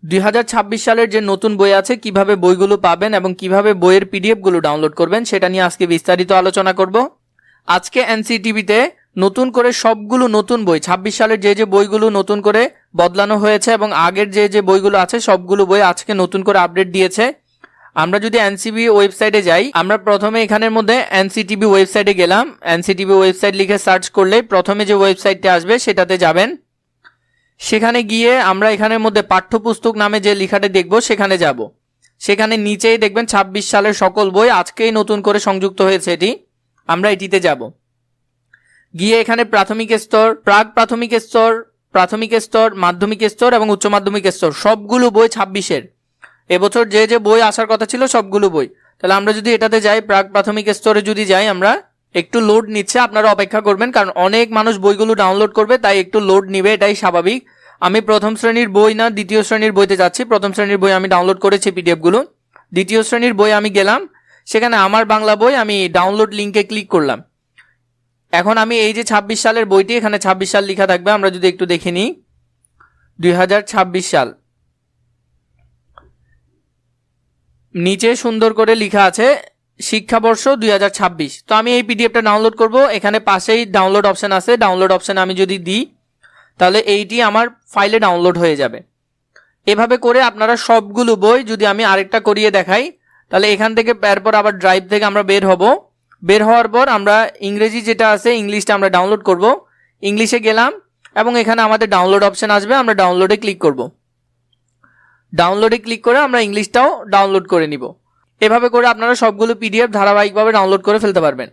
2026 সালের যে নতুন বই আছে কিভাবে বইগুলো পাবেন এবং কিভাবে বইয়ের পিডিএফ গুলো ডাউনলোড করবেন সেটা নিয়ে আজকে বিস্তারিত আলোচনা করব। আজকে এনসিটিভিতে নতুন করে সবগুলো নতুন বই 26 সালের যে বইগুলো নতুন করে বদলানো হয়েছে এবং আগের যে বইগুলো আছে সবগুলো বই আজকে নতুন করে আপডেট দিয়েছে। আমরা যদি এনসিটিভি ওয়েবসাইটে যাই, আমরা প্রথমে এখানের মধ্যে এনসিটিভি ওয়েবসাইটে গেলাম। এনসিটিভি ওয়েবসাইট লিখে সার্চ করলে প্রথমে যে ওয়েবসাইটটা আসবে সেটাতে যাবেন। সেখানে গিয়ে আমরা এখানের মধ্যে পাঠ্যপুস্তক নামে যে লেখাটা দেখব সেখানে যাব। সেখানে নিচেই দেখবেন 26 সালের সকল বই আজকেই নতুন করে সংযুক্ত হয়েছে এটি। আমরা এটিতে যাব। গিয়ে এখানে প্রাথমিক স্তর, প্রাক প্রাথমিক স্তর, প্রাথমিক স্তর, মাধ্যমিক স্তর এবং উচ্চ মাধ্যমিক স্তর সবগুলো বই 26-এর এবছর যে বই আসার কথা ছিল সবগুলো বই। তাহলে আমরা যদি এটাতে যাই, প্রাক প্রাথমিক স্তরে যদি যাই, আমরা একটু লোড নিচ্ছে, আপনারা অপেক্ষা করবেন কারণ অনেক মানুষ বইগুলো ডাউনলোড করবে, তাই একটু লোড নিবে, এটাই স্বাভাবিক। আমি প্রথম শ্রেণীর বই না দ্বিতীয় শ্রেণীর বইতে যাচ্ছি। প্রথম শ্রেণীর বই আমি ডাউনলোড করেছি পিডিএফ গুলো। দ্বিতীয় শ্রেণীর বই আমি গেলাম, সেখানে আমার বাংলা বই আমি ডাউনলোড লিঙ্কে ক্লিক করলাম। এখন আমি এই যে 26 সালের বইটি, এখানে 26 সাল লেখা থাকবে। আমরা যদি একটু দেখে নিই, 2026 সাল নিচে সুন্দর করে লেখা আছে শিক্ষাবর্ষ 2026। তো আমি এই পিডিএফটা ডাউনলোড করব। এখানে পাশেই ডাউনলোড অপশন আছে, ডাউনলোড অপশনে আমি যদি দিই তাহলে এইটি আমার ফাইলে ডাউনলোড হয়ে যাবে। এভাবে করে আপনারা সবগুলো বই, যদি আমি আরেকটা করিয়ে দেখাই তাহলে এখান থেকে এরপর আবার ড্রাইভ থেকে আমরা বের হব। বের হওয়ার পর আমরা ইংরেজি যেটা আছে ইংলিশটা আমরা ডাউনলোড করব। ইংলিশে গেলাম এবং এখানে আমাদের ডাউনলোড অপশন আসবে, আমরা ডাউনলোডে ক্লিক করব। ডাউনলোডে ক্লিক করে আমরা ইংলিশটাও ডাউনলোড করে নিব। এভাবে করে আপনারা সবগুলো পিডিএফ ধারাবাহিকভাবে ডাউনলোড করে ফেলতে পারবেন।